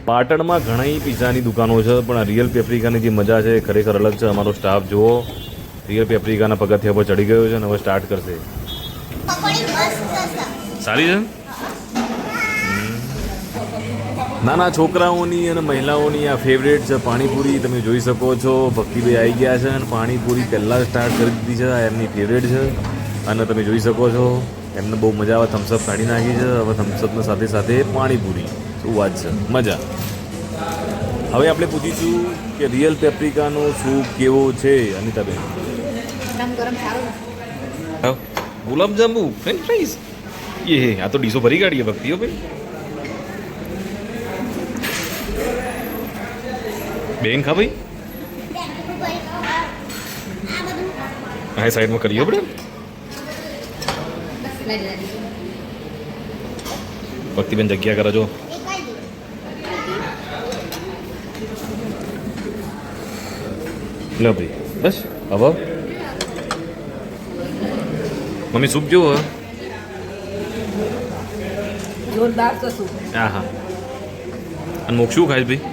પાટણમાં ઘણી પિઝાની દુકાનો છે, પણ રિયલ પેપ્રિકાની જે મજા છે ખરેખર અલગ છે. અમારો સ્ટાફ જુઓ, રિયલ પેપ્રિકાના પગથિયા પર ચડી ગયો છે અને હવે સ્ટાર્ટ કરશે. સારી છે. નાના છોકરાઓની અને મહિલાઓની આ ફેવરેટ છે પાણીપુરી. તમે જોઈ શકો છો ભક્તિભાઈ આવી ગયા છે અને પાણીપુરી પહેલાં સ્ટાર્ટ કરી દીધી છે. આ એમની ફેવરેટ છે અને તમે જોઈ શકો છો એમને બહુ મજા આવે. થમ્સઅપ કાઢી નાખી છે. હવે થમ્સઅપની સાથે સાથે પાણીપુરી. શું વાત છે, મજા. હવે આપણે પૂછીશું કે રિયલ પેપ્રિકાનો સૂપ કેવો છે અનિતાબેન. ગુલાબજાંબુ ફ્રેન્ચ ફ્રાઈઝ એ આ તો ડીશો ભરી કાઢીએ ભક્તિઓ ભાઈ. બેન ખા ભાઈ, હા સાઈડમાં કરીએ આપણે. ભક્તિબેન જગ્યા કરે જો. લો ભાઈ બસ. હવે મમ્મી સૂપ જેવો જોરદાર તો સૂપ. હા હા. અને મોક્ષ શું ખાય ભાઈ?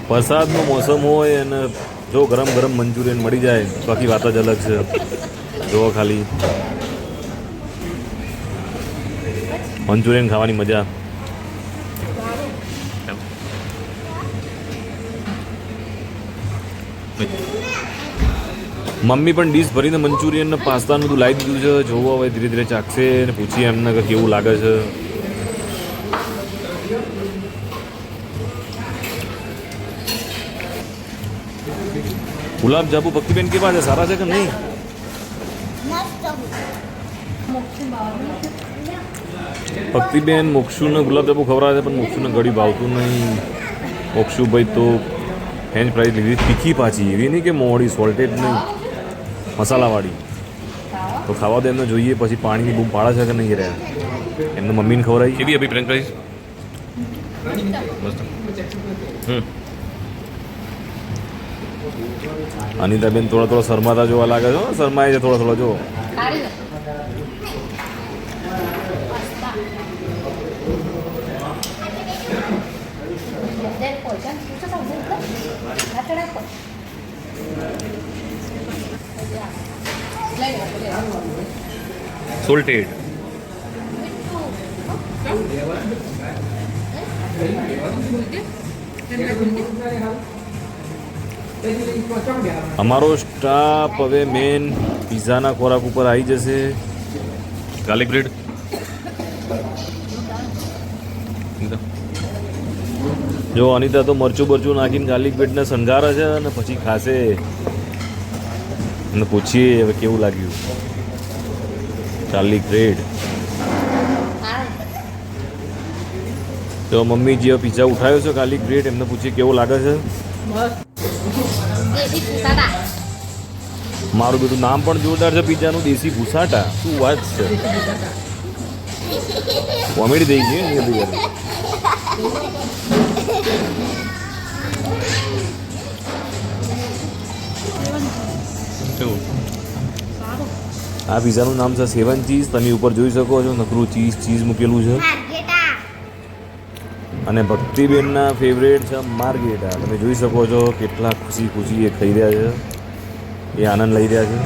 વરસાદનો મોસમ હોય અને જો ગરમ ગરમ મંચુરિયન મળી જાય તો આખી વાત જ અલગ છે. જુઓ ખાલી મંચુરિયન ખાવાની મજા. મમ્મી પણ ડીશ ભરીને મંચુરિયન ને પાસ્તાનું બધું લાવી દીધું છે. જોવો હવે ધીરે ધીરે ચાખશે અને પૂછીએ એમને કે કેવું લાગે છે. ગુલાબજાંબુ ભક્તિબેન કેવા છે, સારા છે કે નહીં? ભક્તિબેન મોક્ષુને ગુલાબજાંબુ ખવડાવે છે પણ મોક્ષુને ગળ્યું ભાવતું નહીં. મોક્ષુભાઈ તો ફ્રેન્ચ ફ્રાઈઝ લીધી તીખી પાછી, એવી નહીં કે મોડી સોલ્ટેડ નહીં, મસાલાવાળી. તો ખાવા દે એમને, જોઈએ પછી પાણીની બૂમ પાડે છે કે નહીં રહ્યા. એમને મમ્મીને ખવડાવી. કેવી હતી ફ્રેન્ચ ફ્રાઈઝ? અનિતાબેન થોડા થોડા શરમાતા જોવા લાગે છે. શરમાય છે થોડા થોડા જો. સોલ્ટેડ. અમારો સ્ટાફ હવે મેન પિઝાના ખોરાક ઉપર આવી જશે. ગાર્લિક બ્રેડ જો અનિતા તો મરચું બરચું નાખીને ગાર્લિક બ્રેડને શણગારે છે અને પછી ખાશે. અને પૂછીએ હવે કેવું લાગ્યું ગાર્લિક બ્રેડ. તો મમ્મી જે પિઝા ઉઠાવ્યો છે ગાર્લિક બ્રેડ, એમને પૂછીએ કેવો લાગે છે. મારું બધું નામ પણ જોરદાર છે પિઝાનું, દેશી ભૂસાટા. શું વાત છે, કોમેડી થઈ ગઈ ને બધી. આ પિઝાનું નામ છે 7 ચીઝ. તમે ઉપર જોઈ શકો છો નકરું ચીઝ મૂકેલું છે. અને ભક્તિબેનના ફેવરેટ છે માર્ગેટા. તમે જોઈ શકો છો કેટલા ખુશી ખુશી એ ખાઈ રહ્યા છે, એ આનંદ લઈ રહ્યા છે.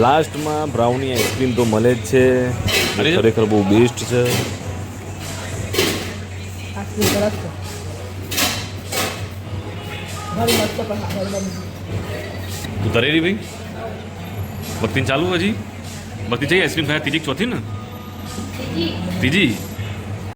લાસ્ટમાં બ્રાઉની આઈસ્ક્રીમ તો મળે જ છે, ખરેખર બહુ બેસ્ટ છે. તું તરેલી ભાઈ ભક્તિને ચાલુ હજી? ભક્તિ જઈ આઈસ્ક્રીમ ખાયા ત્રીજી ચોથી ને? ત્રીજી